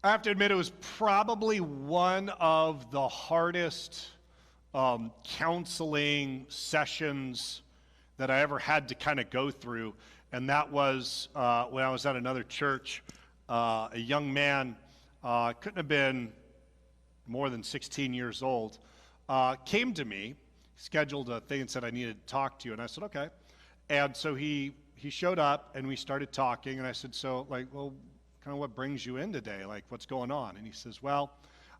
I have to admit it was probably one of the hardest counseling sessions that I ever had to kind of go through, and that was when I was at another church. A young man, couldn't have been more than 16 years old, came to me, scheduled a thing and said, I needed to talk to you, and I said, okay. And so he showed up, and we started talking, and I said, so, well, kind of what brings you in today? Like, what's going on? And he says, well,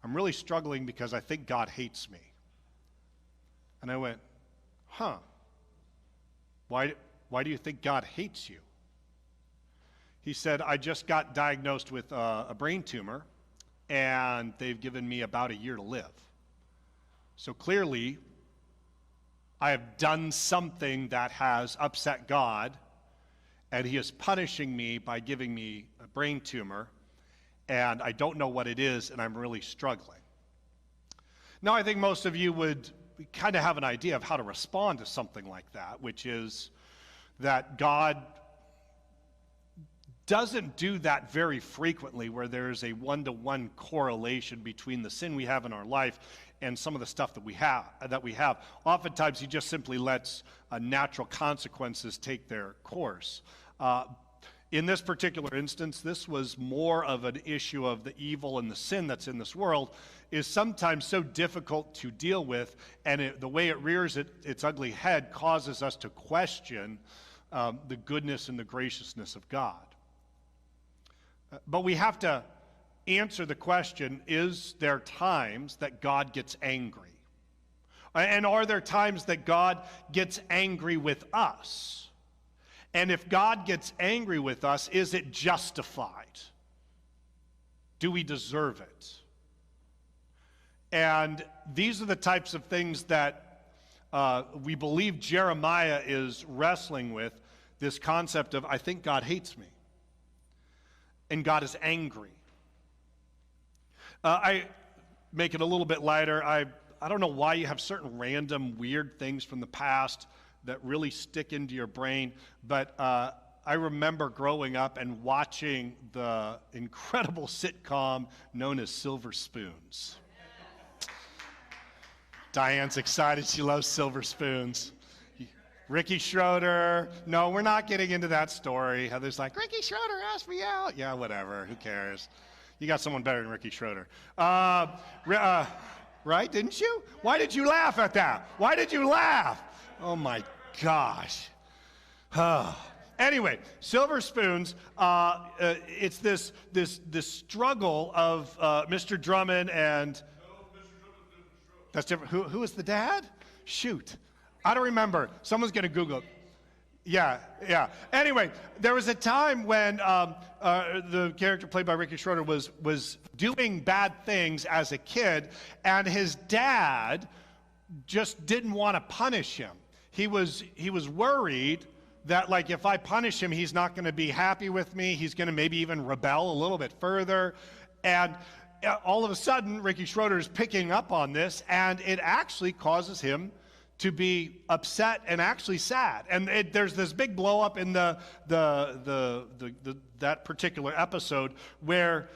I'm really struggling because I think God hates me. And I went, huh? Why do you think God hates you? He said, I just got diagnosed with a brain tumor, and they've given me about a year to live. So clearly, I have done something that has upset God, and he is punishing me by giving me a brain tumor, and I don't know what it is, and I'm really struggling. Now, I think most of you would kind of have an idea of how to respond to something like that, which is that God doesn't do that very frequently, where there's a one-to-one correlation between the sin we have in our life and some of the stuff that we have. Oftentimes, he just simply lets natural consequences take their course. In this particular instance, this was more of an issue of the evil and the sin that's in this world is sometimes so difficult to deal with, and the way it rears its ugly head causes us to question the goodness and the graciousness of God. But we have to answer the question, is there times that God gets angry? And are there times that God gets angry with us? And if God gets angry with us, is it justified? Do we deserve it? And these are the types of things that we believe Jeremiah is wrestling with, this concept of, I think God hates me. And God is angry. I make it a little bit lighter. I don't know why you have certain random weird things from the past that really stick into your brain, but I remember growing up and watching the incredible sitcom known as Silver Spoons. Diane's excited. She loves Silver Spoons. Ricky Schroeder. No, we're not getting into that story. Heather's like, Ricky Schroeder asked me out. Yeah, whatever. Who cares? You got someone better than Ricky Schroeder. Right? Didn't you? Why did you laugh at that? Why did you laugh? Oh, my gosh. Anyway, Silver Spoons, it's this struggle of Mr. Drummond and... No, Mr. Drummond's that's different. Who is the dad? Shoot. I don't remember. Someone's going to Google it. Yeah. Anyway, there was a time when the character played by Ricky Schroeder was doing bad things as a kid, and his dad just didn't want to punish him. He was worried that, like, if I punish him, he's not going to be happy with me. He's going to maybe even rebel a little bit further. And all of a sudden, Ricky Schroeder is picking up on this, and it actually causes him to be upset and actually sad. And there's this big blow up in that particular episode where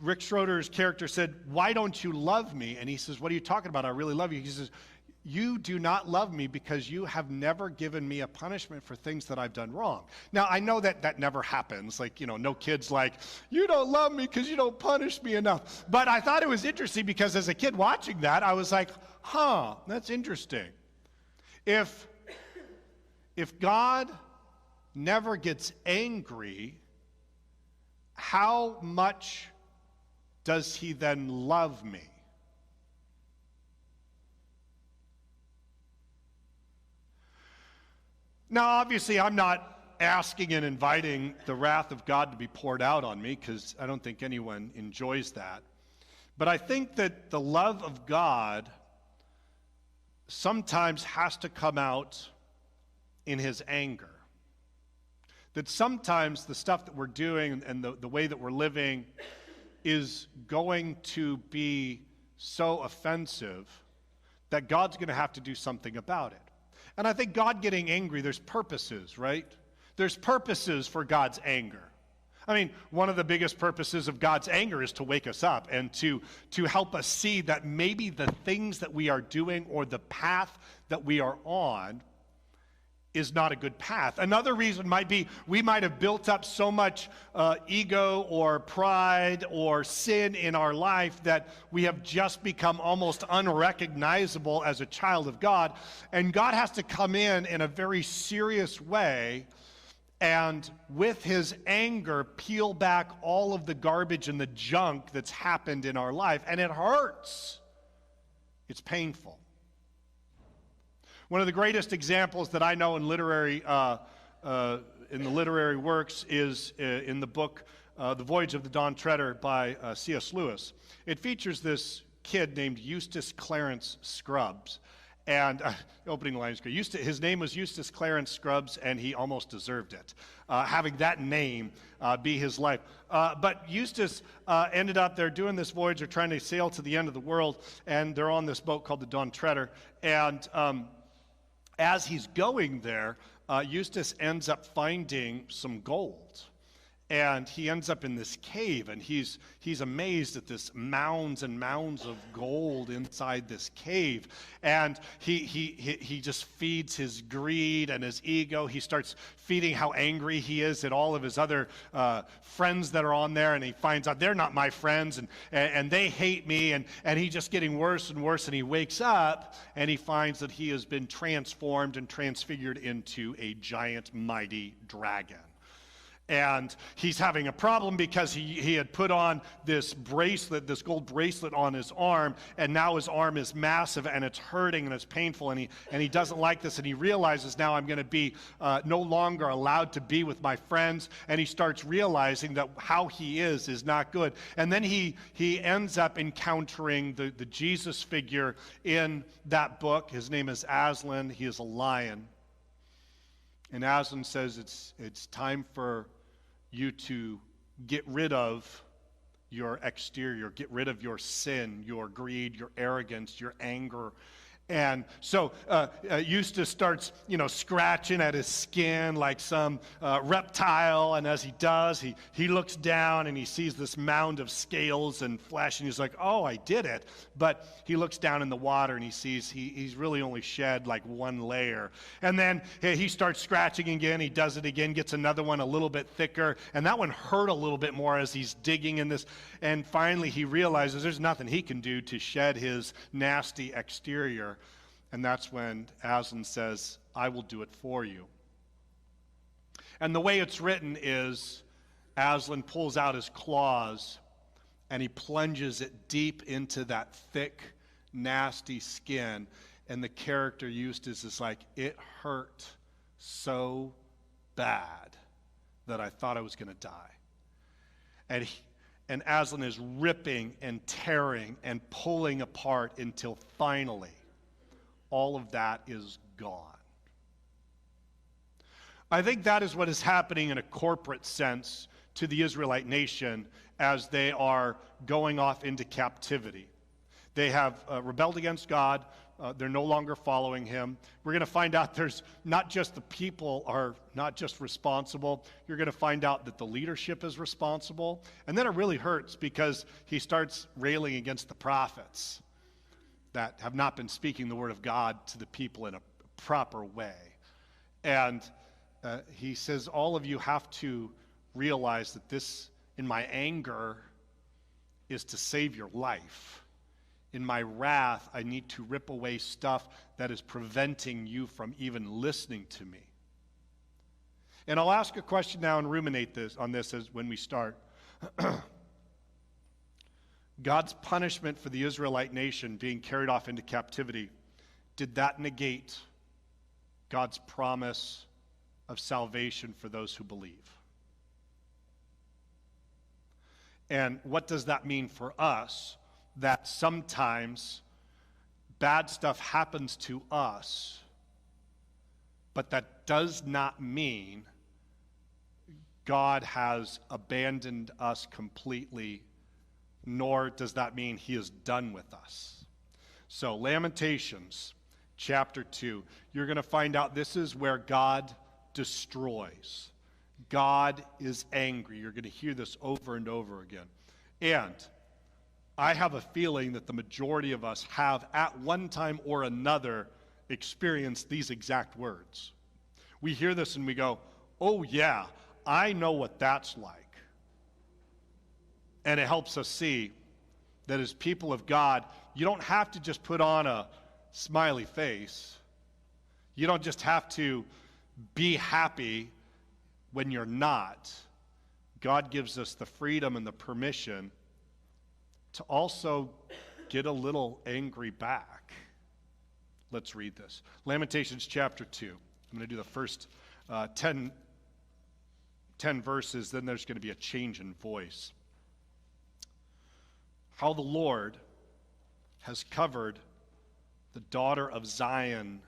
Rick Schroeder's character said, "Why don't you love me?" And he says, "What are you talking about? I really love you." He says, "You do not love me because you have never given me a punishment for things that I've done wrong." Now, I know that never happens. Like, no kid's like, "You don't love me because you don't punish me enough." But I thought it was interesting because as a kid watching that, I was like, that's interesting. If God never gets angry, how much does he then love me? Now, obviously, I'm not asking and inviting the wrath of God to be poured out on me, because I don't think anyone enjoys that. But I think that the love of God sometimes has to come out in his anger. That sometimes the stuff that we're doing and the way that we're living is going to be so offensive that God's going to have to do something about it. And I think God getting angry, there's purposes, right? There's purposes for God's anger. I mean, one of the biggest purposes of God's anger is to wake us up and to help us see that maybe the things that we are doing or the path that we are on is not a good path. Another reason might be we might have built up so much ego or pride or sin in our life that we have just become almost unrecognizable as a child of God. And God has to come in a very serious way and with his anger peel back all of the garbage and the junk that's happened in our life. And it hurts. It's painful. One of the greatest examples that I know in the literary works is in the book The Voyage of the Dawn Treader by C.S. Lewis. It features this kid named Eustace Clarence Scrubbs. And opening line is good. His name was Eustace Clarence Scrubbs, and he almost deserved it, having that name be his life. But Eustace ended up there doing this voyage. They're trying to sail to the end of the world, and they're on this boat called the Dawn Treader. And as he's going there, Eustace ends up finding some gold. And he ends up in this cave, and he's amazed at this mounds and mounds of gold inside this cave. And he just feeds his greed and his ego. He starts feeding how angry he is at all of his other friends that are on there, and he finds out they're not my friends, and they hate me, and he's just getting worse and worse. And he wakes up, and he finds that he has been transformed and transfigured into a giant, mighty dragon. And he's having a problem because he had put on this bracelet, this gold bracelet on his arm, and now his arm is massive and it's hurting and it's painful, and he doesn't like this, and he realizes now I'm going to be no longer allowed to be with my friends, and he starts realizing that how he is not good. And then he ends up encountering the Jesus figure in that book. His name is Aslan. He is a lion. And Aslan says it's time for you to get rid of your exterior, get rid of your sin, your greed, your arrogance, your anger. And so Eustace starts, scratching at his skin like some reptile. And as he does, he looks down and he sees this mound of scales and flesh. And he's like, oh, I did it. But he looks down in the water and he sees he's really only shed like one layer. And then he starts scratching again. He does it again, gets another one a little bit thicker. And that one hurt a little bit more as he's digging in this. And finally he realizes there's nothing he can do to shed his nasty exterior. And that's when Aslan says, I will do it for you. And the way it's written is Aslan pulls out his claws and he plunges it deep into that thick, nasty skin. And the character Eustace is like, it hurt so bad that I thought I was going to die. And Aslan is ripping and tearing and pulling apart until finally all of that is gone. I think that is what is happening in a corporate sense to the Israelite nation as they are going off into captivity. They have rebelled against God. They're no longer following him. We're going to find out there's not just the people are not just responsible. You're going to find out that the leadership is responsible. And then it really hurts because he starts railing against the prophets that have not been speaking the word of God to the people in a proper way. And he says, all of you have to realize that this, in my anger, is to save your life. In my wrath, I need to rip away stuff that is preventing you from even listening to me. And I'll ask a question now and ruminate on this as when we start. God's punishment for the Israelite nation being carried off into captivity, did that negate God's promise of salvation for those who believe? And what does that mean for us? That sometimes bad stuff happens to us, but that does not mean God has abandoned us completely, nor does that mean he is done with us. So Lamentations chapter 2, you're going to find out this is where God destroys. God is angry. You're going to hear this over and over again. And I have a feeling that the majority of us have at one time or another experienced these exact words. We hear this and we go, oh yeah, I know what that's like. And it helps us see that as people of God, you don't have to just put on a smiley face. You don't just have to be happy when you're not. God gives us the freedom and the permission to also get a little angry back. Let's read this. Lamentations chapter 2. I'm going to do the first 10 verses, then there's going to be a change in voice. How the Lord has covered the daughter of Zion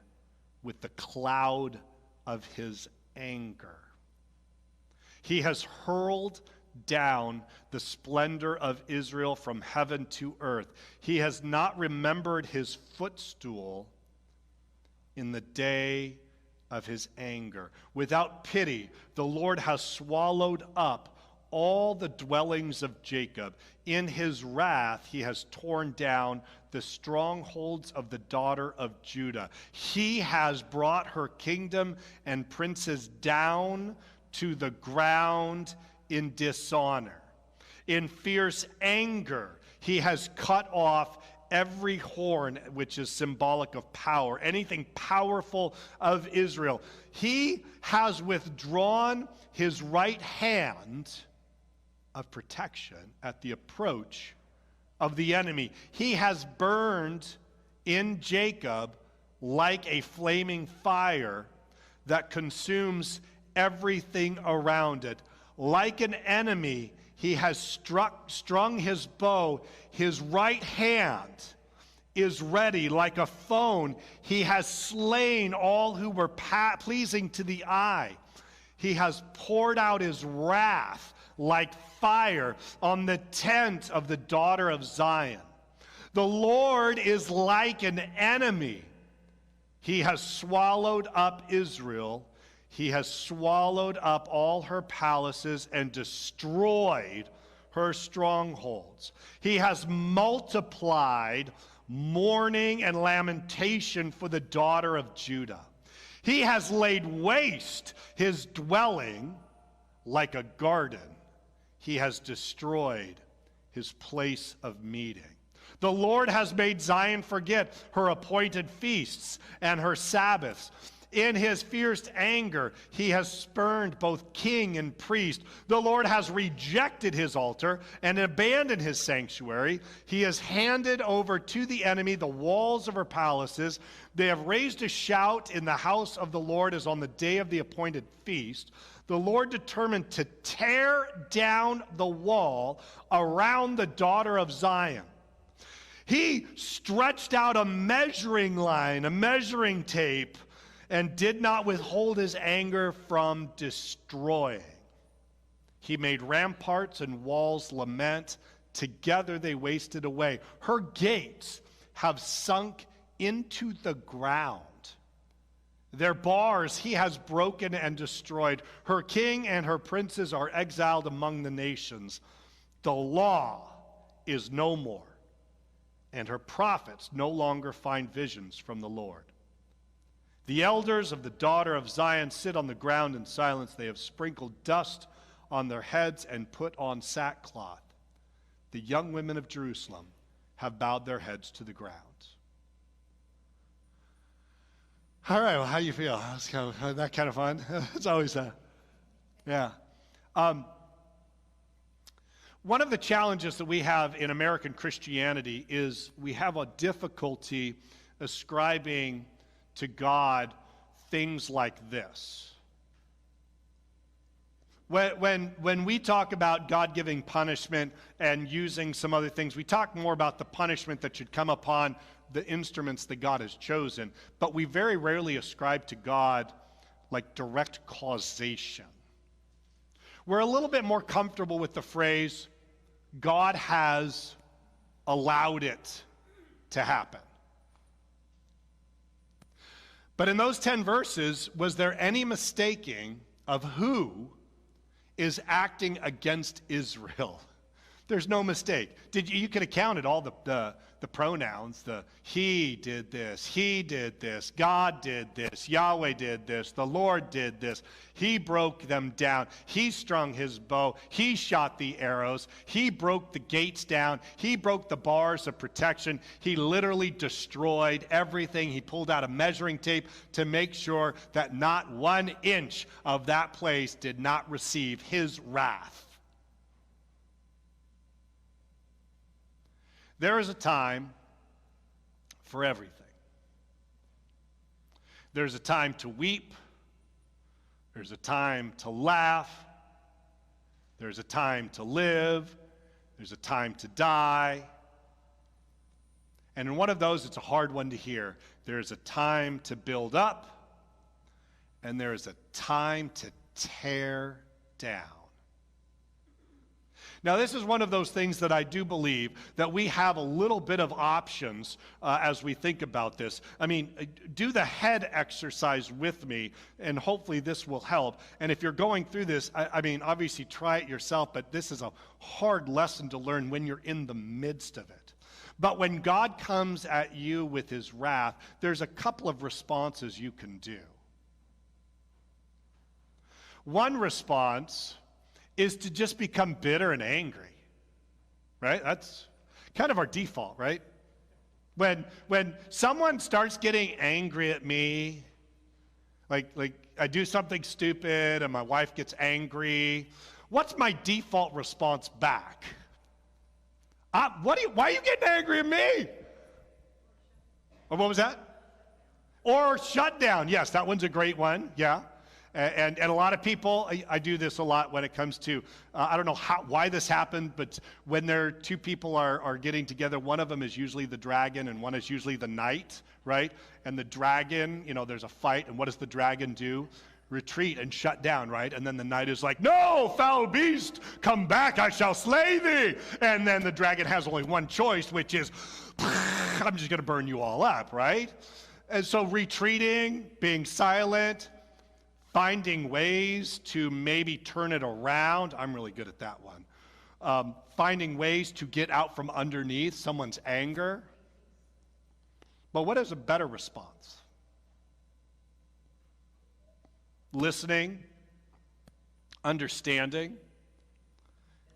with the cloud of his anger. He has hurled down the splendor of Israel from heaven to earth. He has not remembered his footstool in the day of his anger. Without pity, the Lord has swallowed up all the dwellings of Jacob. In his wrath, he has torn down the strongholds of the daughter of Judah. He has brought her kingdom and princes down to the ground in dishonor. In fierce anger, he has cut off every horn, which is symbolic of power, anything powerful of Israel. He has withdrawn his right hand of protection at the approach of the enemy. He has burned in Jacob like a flaming fire that consumes everything around it. Like an enemy, he has strung his bow. His right hand is ready like a phone. He has slain all who were pleasing to the eye. He has poured out his wrath like fire on the tent of the daughter of Zion. The Lord is like an enemy. He has swallowed up Israel. He has swallowed up all her palaces and destroyed her strongholds. He has multiplied mourning and lamentation for the daughter of Judah. He has laid waste his dwelling like a garden. He has destroyed his place of meeting. The Lord has made Zion forget her appointed feasts and her Sabbaths. In his fierce anger, he has spurned both king and priest. The Lord has rejected his altar and abandoned his sanctuary. He has handed over to the enemy the walls of her palaces. They have raised a shout in the house of the Lord as on the day of the appointed feast. The Lord determined to tear down the wall around the daughter of Zion. He stretched out a measuring line, a measuring tape, and did not withhold his anger from destroying. He made ramparts and walls lament. Together they wasted away. Her gates have sunk into the ground. Their bars he has broken and destroyed. Her king and her princes are exiled among the nations. The law is no more, and her prophets no longer find visions from the Lord. The elders of the daughter of Zion sit on the ground in silence. They have sprinkled dust on their heads and put on sackcloth. The young women of Jerusalem have bowed their heads to the ground. All right, well, how do you feel? That's that kind of fun. It's always yeah. One of the challenges that we have in American Christianity is we have a difficulty ascribing to God things like this. When we talk about God giving punishment and using some other things, we talk more about the punishment that should come upon the instruments that God has chosen, but we very rarely ascribe to God like direct causation. We're a little bit more comfortable with the phrase, God has allowed it to happen. But in those 10 verses, was there any mistaking of who is acting against Israel. There's no mistake. You could have counted all the pronouns. He did this, God did this, Yahweh did this, the Lord did this. He broke them down. He strung his bow. He shot the arrows. He broke the gates down. He broke the bars of protection. He literally destroyed everything. He pulled out a measuring tape to make sure that not 1 inch of that place did not receive his wrath. There is a time for everything. There's a time to weep. There's a time to laugh. There's a time to live. There's a time to die. And in one of those, it's a hard one to hear. There's a time to build up, and there is a time to tear down. Now, this is one of those things that I do believe that we have a little bit of options as we think about this. I mean, do the head exercise with me, and hopefully this will help. And if you're going through this, I mean, obviously try it yourself, but this is a hard lesson to learn when you're in the midst of it. But when God comes at you with his wrath, there's a couple of responses you can do. One response is to just become bitter and angry, right? That's kind of our default, right? When someone starts getting angry at me, like I do something stupid and my wife gets angry, what's my default response back? Why are you getting angry at me? Or what was that? Or shut down. Yes, that one's a great one, yeah. And a lot of people, I do this a lot when it comes to, I don't know why this happened, but when two people are getting together, one of them is usually the dragon and one is usually the knight, right? And the dragon, there's a fight, and what does the dragon do? Retreat and shut down, right? And then the knight is like, no, foul beast, come back, I shall slay thee. And then the dragon has only one choice, which is, I'm just going to burn you all up, right? And so retreating, being silent, finding ways to maybe turn it around. I'm really good at that one. Finding ways to get out from underneath someone's anger. But what is a better response? Listening, understanding.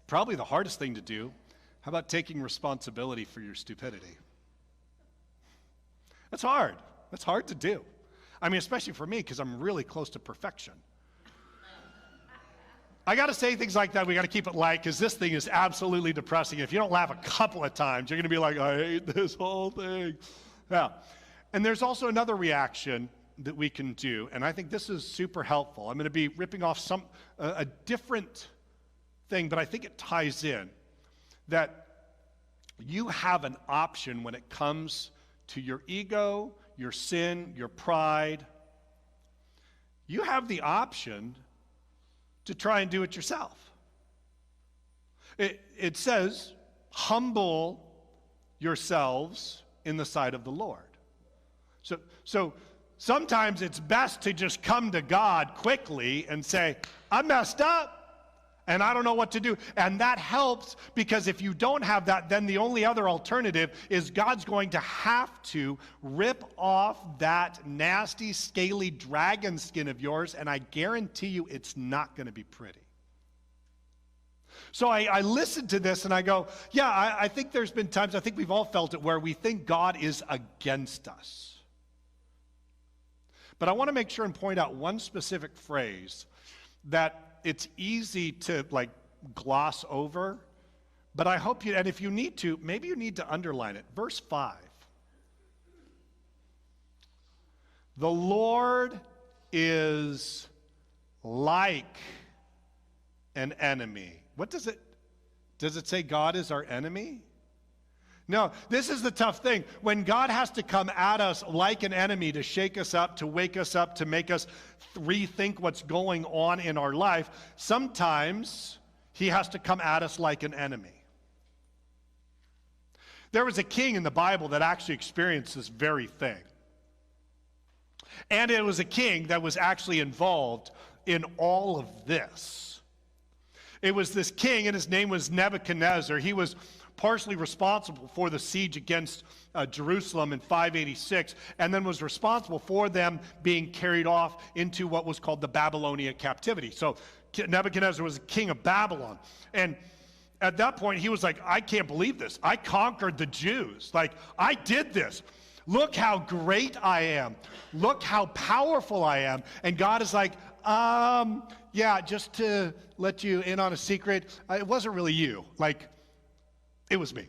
Probably the hardest thing to do. How about taking responsibility for your stupidity? That's hard. That's hard to do. I mean, especially for me, because I'm really close to perfection. I got to say things like that. We got to keep it light, because this thing is absolutely depressing. If you don't laugh a couple of times, you're going to be like, I hate this whole thing. Yeah. And there's also another reaction that we can do, and I think this is super helpful. I'm going to be ripping off a different thing, but I think it ties in, that you have an option when it comes to your ego, your sin, your pride. You have the option to try and do it yourself. It says, humble yourselves in the sight of the Lord. So sometimes it's best to just come to God quickly and say, I messed up. And I don't know what to do. And that helps, because if you don't have that, then the only other alternative is God's going to have to rip off that nasty, scaly dragon skin of yours, and I guarantee you it's not going to be pretty. So I listen to this and I go, yeah, I think there's been times, I think we've all felt it, where we think God is against us. But I want to make sure and point out one specific phrase that it's easy to gloss over, but I hope and if you need to, maybe you need to underline it. Verse 5. The Lord is like an enemy. What does it say God is our enemy? No, this is the tough thing. When God has to come at us like an enemy to shake us up, to wake us up, to make us rethink what's going on in our life, sometimes he has to come at us like an enemy. There was a king in the Bible that actually experienced this very thing. And it was a king that was actually involved in all of this. It was this king, and his name was Nebuchadnezzar. He was partially responsible for the siege against Jerusalem in 586, and then was responsible for them being carried off into what was called the Babylonian captivity. So Nebuchadnezzar was the king of Babylon. And at that point, he was like, I can't believe this. I conquered the Jews. Like, I did this. Look how great I am. Look how powerful I am. And God is like, yeah, just to let you in on a secret, it wasn't really you. Like, it was me.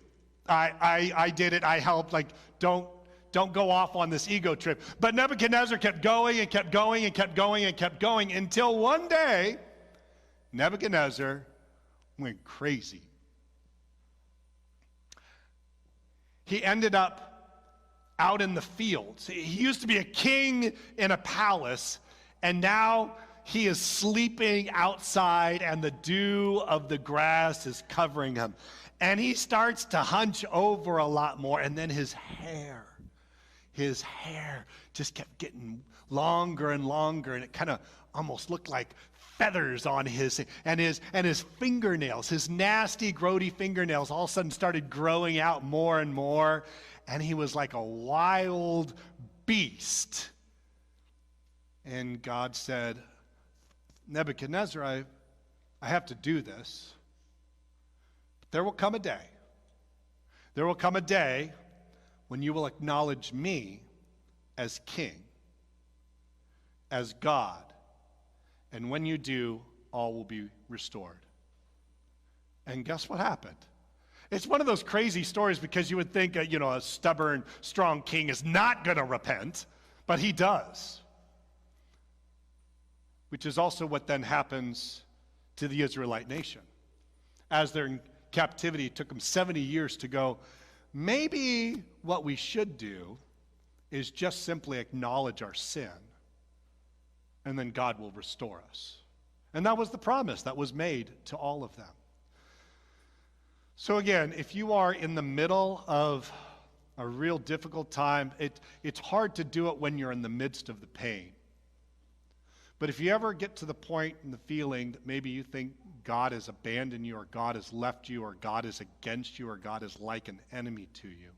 I did it. I helped. Like, don't go off on this ego trip. But Nebuchadnezzar kept going and kept going and kept going and kept going until one day, Nebuchadnezzar went crazy. He ended up out in the fields. He used to be a king in a palace, and now he is sleeping outside, and the dew of the grass is covering him. And he starts to hunch over a lot more, and then his hair just kept getting longer and longer, and it kind of almost looked like feathers on his fingernails, his nasty, grody fingernails all of a sudden started growing out more and more, and he was like a wild beast. And God said, Nebuchadnezzar, I have to do this. But there will come a day. There will come a day when you will acknowledge me as king, as God. And when you do, all will be restored. And guess what happened? It's one of those crazy stories because you would think, a stubborn, strong king is not going to repent, but he does. Which is also what then happens to the Israelite nation. As they're in captivity, it took them 70 years to go, maybe what we should do is just simply acknowledge our sin, and then God will restore us. And that was the promise that was made to all of them. So again, if you are in the middle of a real difficult time, it's hard to do it when you're in the midst of the pain. But if you ever get to the point in the feeling that maybe you think God has abandoned you, or God has left you, or God is against you, or God is like an enemy to you,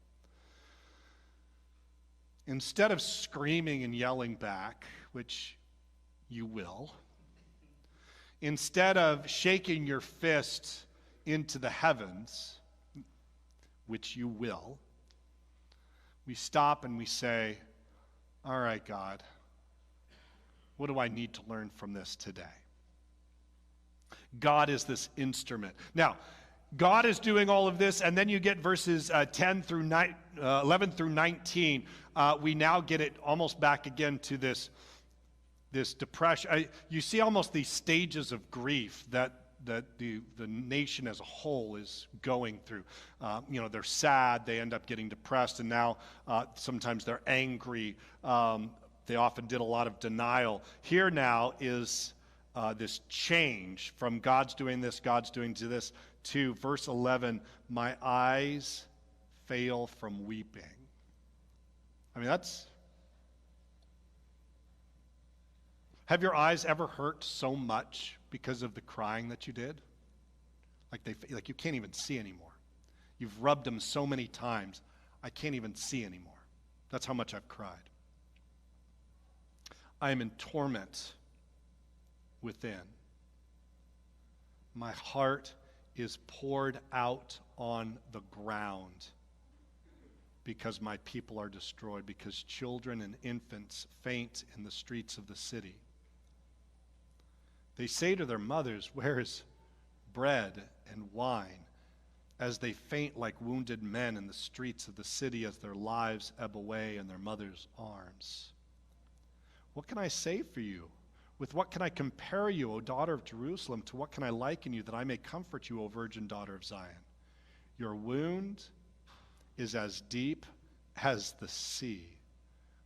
instead of screaming and yelling back, which you will, instead of shaking your fist into the heavens, which you will, we stop and we say, all right, God, what do I need to learn from this today? God is this instrument. Now, God is doing all of this, and then you get verses 11 through 19. We now get it almost back again to this depression. You see almost these stages of grief that the nation as a whole is going through. They're sad, they end up getting depressed, and now sometimes they're angry. They often did a lot of denial. Here now is this change from God's doing this, God's doing this, to verse 11, my eyes fail from weeping. I mean, have your eyes ever hurt so much because of the crying that you did? Like you can't even see anymore. You've rubbed them so many times, I can't even see anymore. That's how much I've cried. I am in torment within. My heart is poured out on the ground because my people are destroyed, because children and infants faint in the streets of the city. They say to their mothers, where is bread and wine? As they faint like wounded men in the streets of the city, as their lives ebb away in their mothers' arms. What can I say for you? With what can I compare you, O daughter of Jerusalem? To what can I liken you, that I may comfort you, O virgin daughter of Zion? Your wound is as deep as the sea.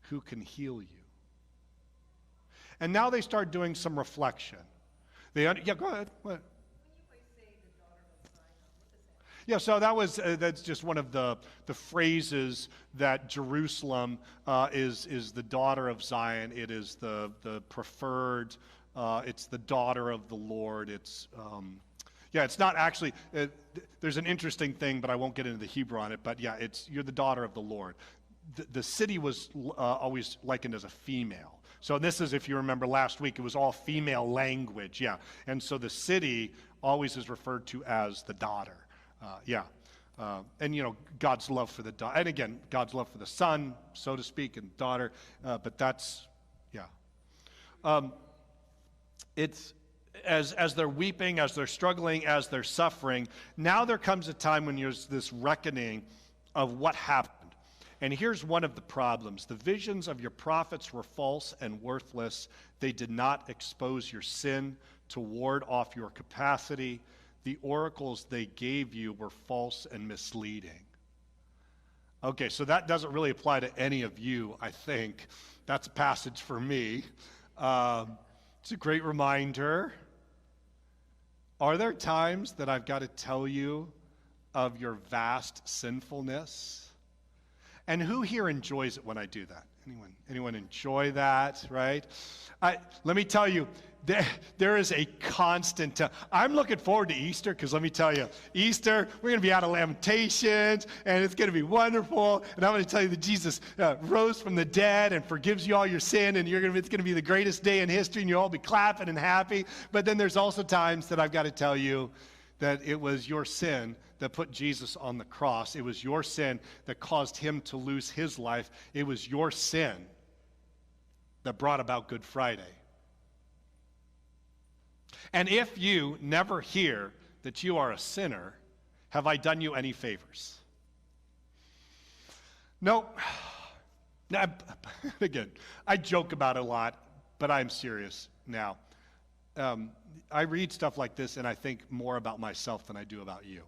Who can heal you? And now they start doing some reflection. Go ahead. What? Yeah, so that's just one of the phrases that Jerusalem is the daughter of Zion. It is the preferred. It's the daughter of the Lord. It's Yeah, it's not actually, there's an interesting thing, but I won't get into the Hebrew on it, but yeah, you're the daughter of the Lord. The city was always likened as a female. So this is, if you remember last week, it was all female language, yeah. And so the city always is referred to as the daughter, yeah. And, God's love for the daughter, and again, God's love for the son, so to speak, and daughter, but that's, yeah. It's, as they're weeping, as they're struggling, as they're suffering, now there comes a time when there's this reckoning of what happened. And here's one of the problems. The visions of your prophets were false and worthless. They did not expose your sin to ward off your capacity. The oracles they gave you were false and misleading. Okay, so that doesn't really apply to any of you, I think. That's a passage for me. It's a great reminder. Are there times that I've got to tell you of your vast sinfulness? And who here enjoys it when I do that? Anyone enjoy that, right? Let me tell you, there is a constant, I'm looking forward to Easter, because let me tell you, Easter, we're going to be out of Lamentations, and it's going to be wonderful, and I'm going to tell you that Jesus rose from the dead and forgives you all your sin, and it's going to be the greatest day in history, and you'll all be clapping and happy. But then there's also times that I've got to tell you that it was your sin that put Jesus on the cross. It was your sin that caused him to lose his life. It was your sin that brought about Good Friday. And if you never hear that you are a sinner, have I done you any favors? No. Again, I joke about it a lot, but I'm serious now. I read stuff like this and I think more about myself than I do about you.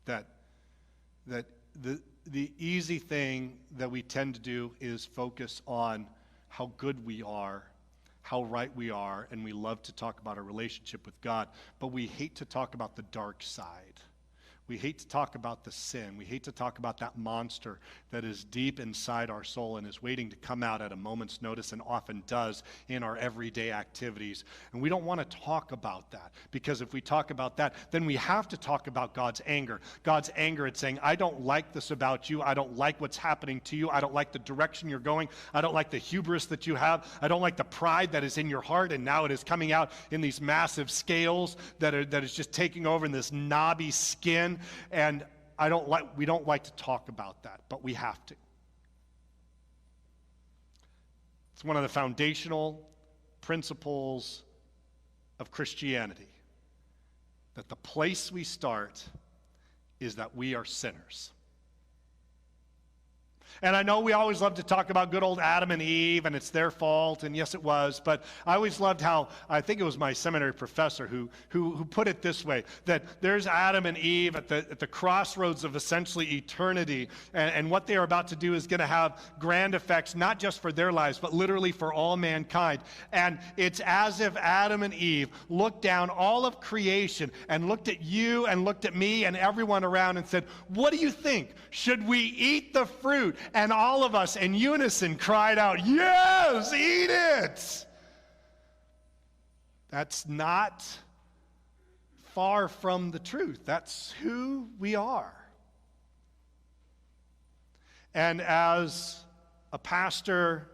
That the easy thing that we tend to do is focus on how good we are, how right we are, and we love to talk about our relationship with God, but we hate to talk about the dark side. We hate to talk about the sin. We hate to talk about that monster that is deep inside our soul and is waiting to come out at a moment's notice, and often does in our everyday activities. And we don't want to talk about that, because if we talk about that, then we have to talk about God's anger. God's anger at saying, I don't like this about you. I don't like what's happening to you. I don't like the direction you're going. I don't like the hubris that you have. I don't like the pride that is in your heart, and now it is coming out in these massive scales that is just taking over in this knobby skin. And we don't like to talk about that, but we have to. It's one of the foundational principles of Christianity, that the place we start is that we are sinners. And I know we always love to talk about good old Adam and Eve, and it's their fault, and yes, it was. But I always loved how, I think it was my seminary professor who put it this way, that there's Adam and Eve at the crossroads of essentially eternity, and what they are about to do is going to have grand effects, not just for their lives, but literally for all mankind. And it's as if Adam and Eve looked down all of creation and looked at you and looked at me and everyone around and said, what do you think? Should we eat the fruit? And all of us in unison cried out, yes, eat it. That's not far from the truth. That's who we are. And as a pastor,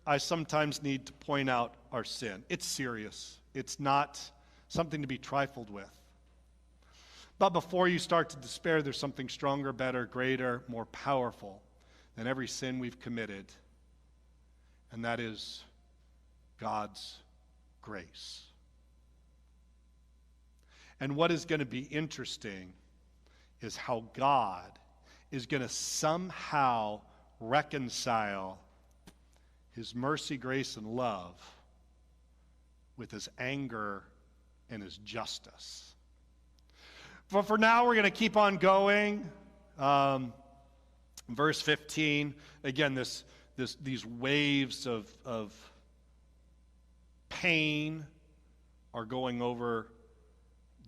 I sometimes need to point out our sin. It's serious. It's not something to be trifled with. But before you start to despair, there's something stronger, better, greater, more powerful than every sin we've committed, and that is God's grace. And what is going to be interesting is how God is going to somehow reconcile his mercy, grace, and love with his anger and his justice. But for now, we're going to keep on going. Verse 15, again, these waves of pain are going over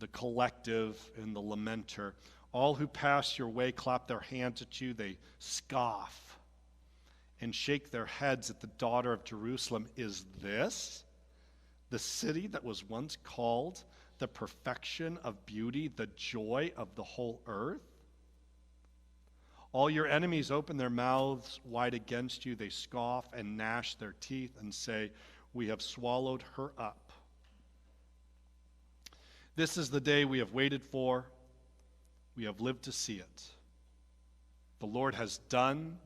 the collective and the lamenter. All who pass your way clap their hands at you. They scoff and shake their heads at the daughter of Jerusalem. Is this the city that was once called the perfection of beauty, the joy of the whole earth? All your enemies open their mouths wide against you. They scoff and gnash their teeth and say, we have swallowed her up. This is the day we have waited for. We have lived to see it. The Lord has done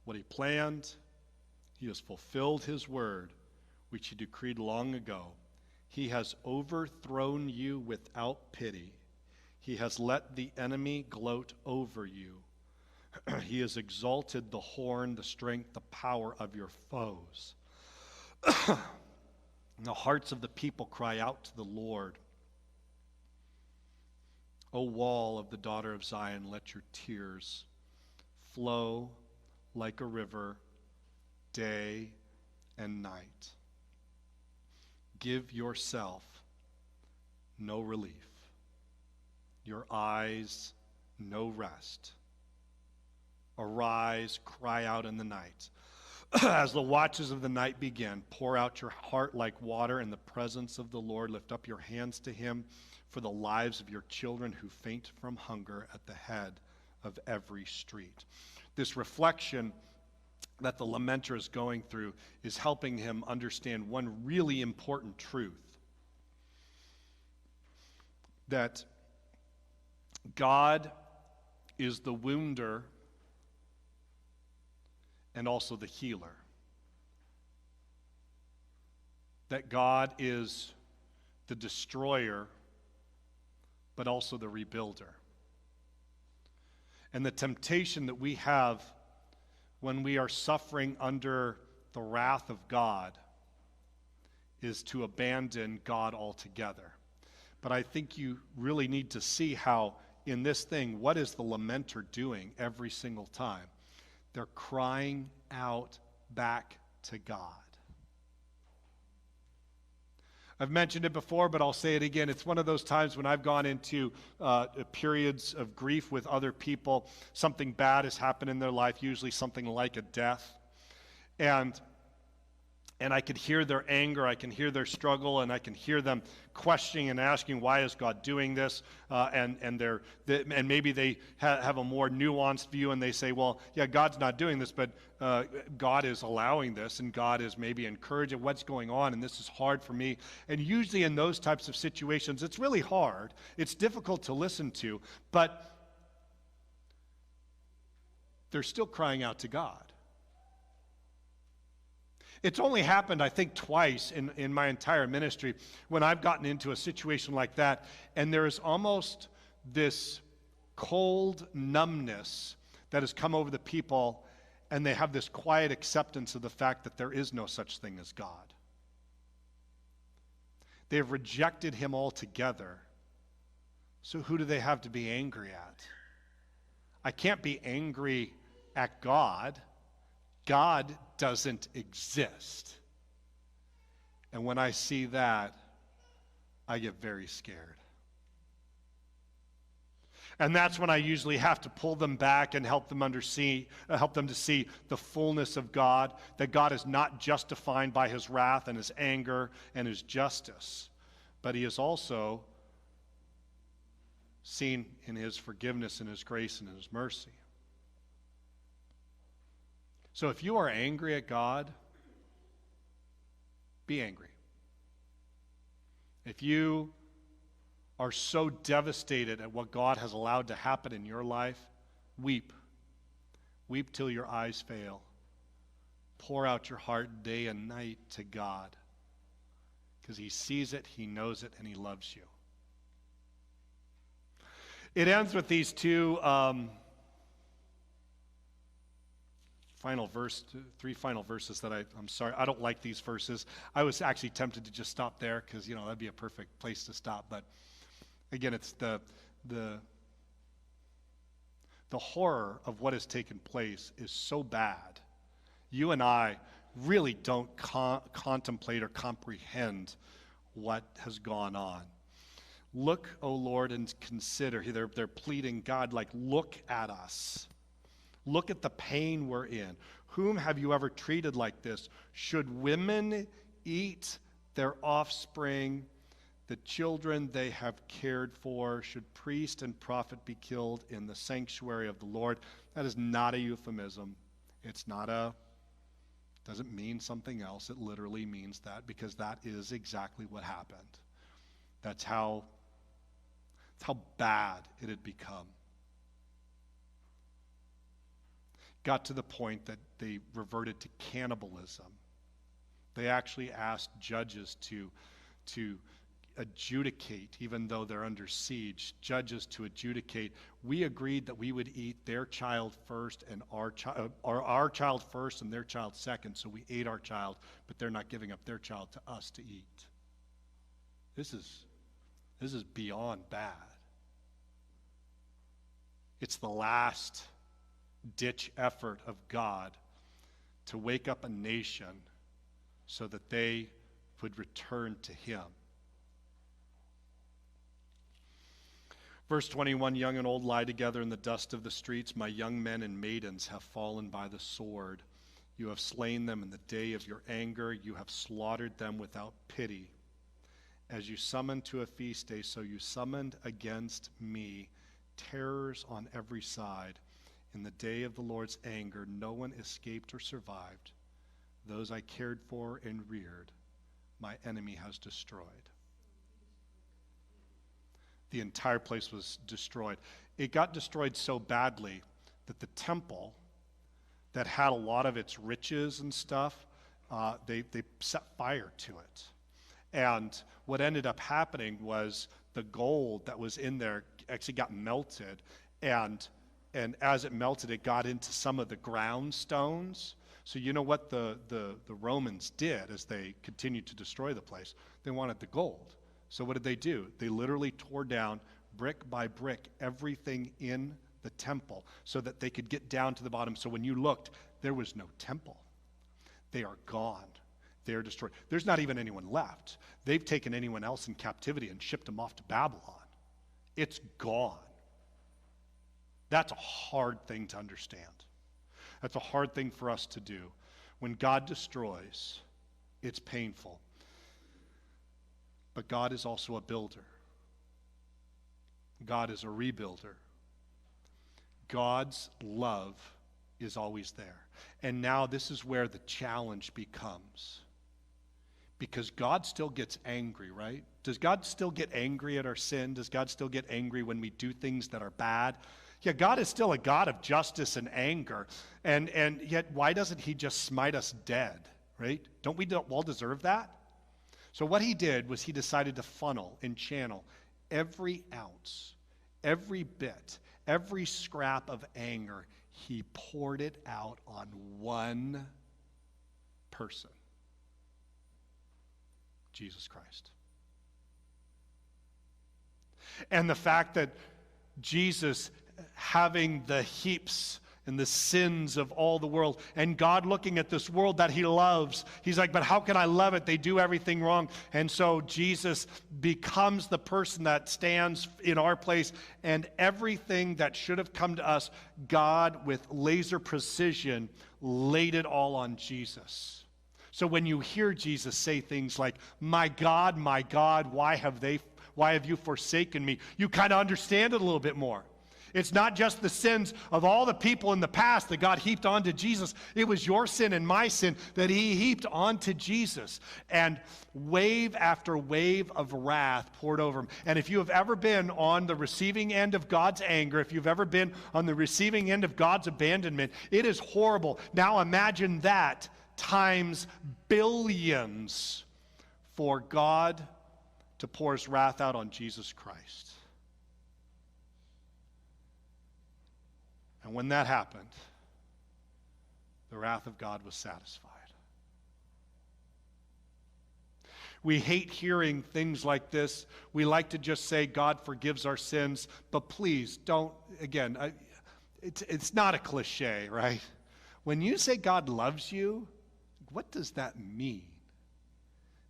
what he planned. He has fulfilled his word, which he decreed long ago. He has overthrown you without pity. He has let the enemy gloat over you. He has exalted the horn, the strength, the power of your foes. The hearts of the people cry out to the Lord. O wall of the daughter of Zion, let your tears flow like a river day and night. Give yourself no relief, your eyes no rest. Arise, cry out in the night. As the watches of the night begin, pour out your heart like water in the presence of the Lord. Lift up your hands to him for the lives of your children who faint from hunger at the head of every street. This reflection that the lamenter is going through is helping him understand one really important truth. That God is the wounder and also the healer. That God is the destroyer, but also the rebuilder. And the temptation that we have when we are suffering under the wrath of God is to abandon God altogether. But I think you really need to see how in this thing, what is the lamenter doing every single time? They're crying out back to God. I've mentioned it before, but I'll say it again. It's one of those times when I've gone into periods of grief with other people. Something bad has happened in their life, usually something like a death. And I could hear their anger, I can hear their struggle, and I can hear them questioning and asking, why is God doing this? And maybe they have a more nuanced view, and they say, well, yeah, God's not doing this, but God is allowing this, and God is maybe encouraging what's going on, and this is hard for me. And usually in those types of situations, it's really hard. It's difficult to listen to, but they're still crying out to God. It's only happened, I think, twice in my entire ministry when I've gotten into a situation like that, and there is almost this cold numbness that has come over the people, and they have this quiet acceptance of the fact that there is no such thing as God. They have rejected him altogether. So who do they have to be angry at? I can't be angry at God. God doesn't exist. And when I see that, I get very scared. And that's when I usually have to pull them back and help them to see the fullness of God, that God is not just defined by his wrath and his anger and his justice, but he is also seen in his forgiveness and his grace and his mercy. So if you are angry at God, be angry. If you are so devastated at what God has allowed to happen in your life, weep. Weep till your eyes fail. Pour out your heart day and night to God, because he sees it, he knows it, and he loves you. It ends with these three final verses that I'm sorry, I don't like these verses. I was actually tempted to just stop there because, that'd be a perfect place to stop. But again, it's the horror of what has taken place is so bad. You and I really don't contemplate or comprehend what has gone on. Look, O Lord, and consider. They're pleading, God, look at us. Look at the pain we're in. Whom have you ever treated like this? Should women eat their offspring the children they have cared for. Should priest and prophet be killed in the sanctuary of the Lord? That is not a euphemism. Doesn't mean something else. It literally means that, because that is exactly what happened. That's how bad it had become. Got to the point that they reverted to cannibalism. They actually asked judges to adjudicate, even though they're under siege, judges to adjudicate. We agreed that we would eat their child first and our child first and their child second, so we ate our child, but they're not giving up their child to us to eat. This is beyond bad. It's the last ditch effort of God to wake up a nation so that they would return to him. Verse 21, young and old lie together in the dust of the streets. My young men and maidens have fallen by the sword. You have slain them in the day of your anger. You have slaughtered them without pity. As you summoned to a feast day, so you summoned against me terrors on every side. In the day of the Lord's anger, no one escaped or survived. Those I cared for and reared, my enemy has destroyed. The entire place was destroyed. It got destroyed so badly that the temple that had a lot of its riches and stuff, they set fire to it. And what ended up happening was the gold that was in there actually got melted, and as it melted, it got into some of the ground stones. So you know what the Romans did as they continued to destroy the place? They wanted the gold. So what did they do? They literally tore down brick by brick everything in the temple so that they could get down to the bottom. So when you looked, there was no temple. They are gone. They are destroyed. There's not even anyone left. They've taken anyone else in captivity and shipped them off to Babylon. It's gone. That's a hard thing to understand. That's a hard thing for us to do. When God destroys, it's painful. But God is also a builder. God is a rebuilder. God's love is always there. And now this is where the challenge becomes. Because God still gets angry, right? Does God still get angry at our sin? Does God still get angry when we do things that are bad? Yeah, God is still a God of justice and anger. And yet, why doesn't he just smite us dead, right? Don't we all deserve that? So what he did was he decided to funnel and channel every ounce, every bit, every scrap of anger. He poured it out on one person, Jesus Christ. And the fact that Jesus, having the heaps and the sins of all the world, and God looking at this world that he loves, he's like, but how can I love it? They do everything wrong. And so Jesus becomes the person that stands in our place, and everything that should have come to us, God with laser precision laid it all on Jesus. So when you hear Jesus say things like, my God, why have you forsaken me? You kind of understand it a little bit more. It's not just the sins of all the people in the past that God heaped onto Jesus. It was your sin and my sin that he heaped onto Jesus. And wave after wave of wrath poured over him. And if you have ever been on the receiving end of God's anger, if you've ever been on the receiving end of God's abandonment, it is horrible. Now imagine that times billions for God to pour his wrath out on Jesus Christ. And when that happened, the wrath of God was satisfied. We hate hearing things like this. We like to just say God forgives our sins, but please don't, again, it's not a cliche, right? When you say God loves you, what does that mean?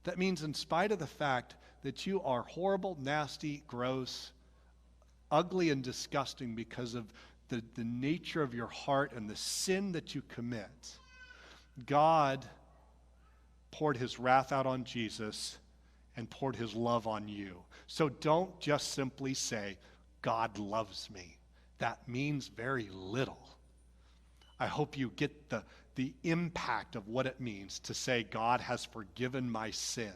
That means in spite of the fact that you are horrible, nasty, gross, ugly, and disgusting because of the nature of your heart and the sin that you commit, God poured his wrath out on Jesus, and poured his love on you. So don't just simply say, God loves me. That means very little. I hope you get the impact of what it means to say, God has forgiven my sin.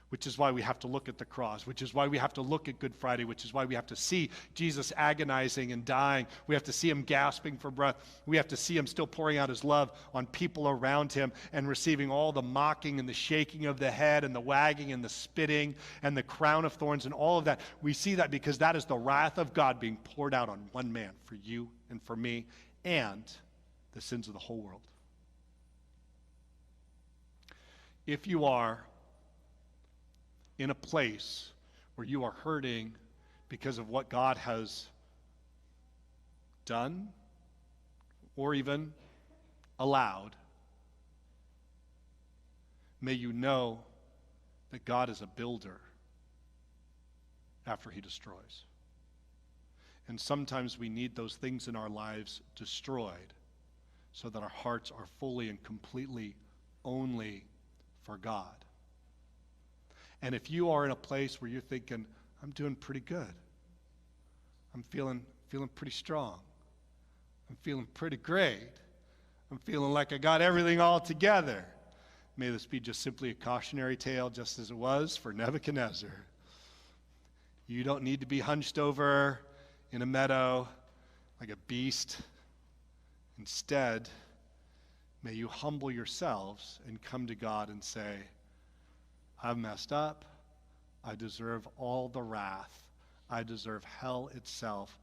Which is why we have to look at the cross, which is why we have to look at Good Friday, which is why we have to see Jesus agonizing and dying. We have to see him gasping for breath. We have to see him still pouring out his love on people around him and receiving all the mocking and the shaking of the head and the wagging and the spitting and the crown of thorns and all of that. We see that because that is the wrath of God being poured out on one man for you and for me and the sins of the whole world. If you are in a place where you are hurting because of what God has done or even allowed, may you know that God is a builder after he destroys. And sometimes we need those things in our lives destroyed so that our hearts are fully and completely only for God. And if you are in a place where you're thinking, I'm doing pretty good. I'm feeling pretty strong. I'm feeling pretty great. I'm feeling like I got everything all together. May this be just simply a cautionary tale, just as it was for Nebuchadnezzar. You don't need to be hunched over in a meadow like a beast. Instead, may you humble yourselves and come to God and say, I've messed up. I deserve all the wrath. I deserve hell itself.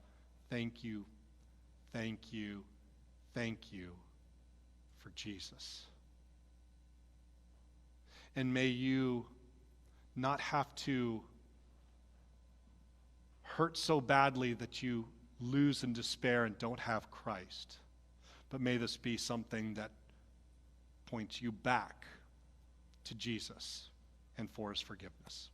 Thank you, thank you, thank you for Jesus. And may you not have to hurt so badly that you lose in despair and don't have Christ. But may this be something that points you back to Jesus and for his forgiveness.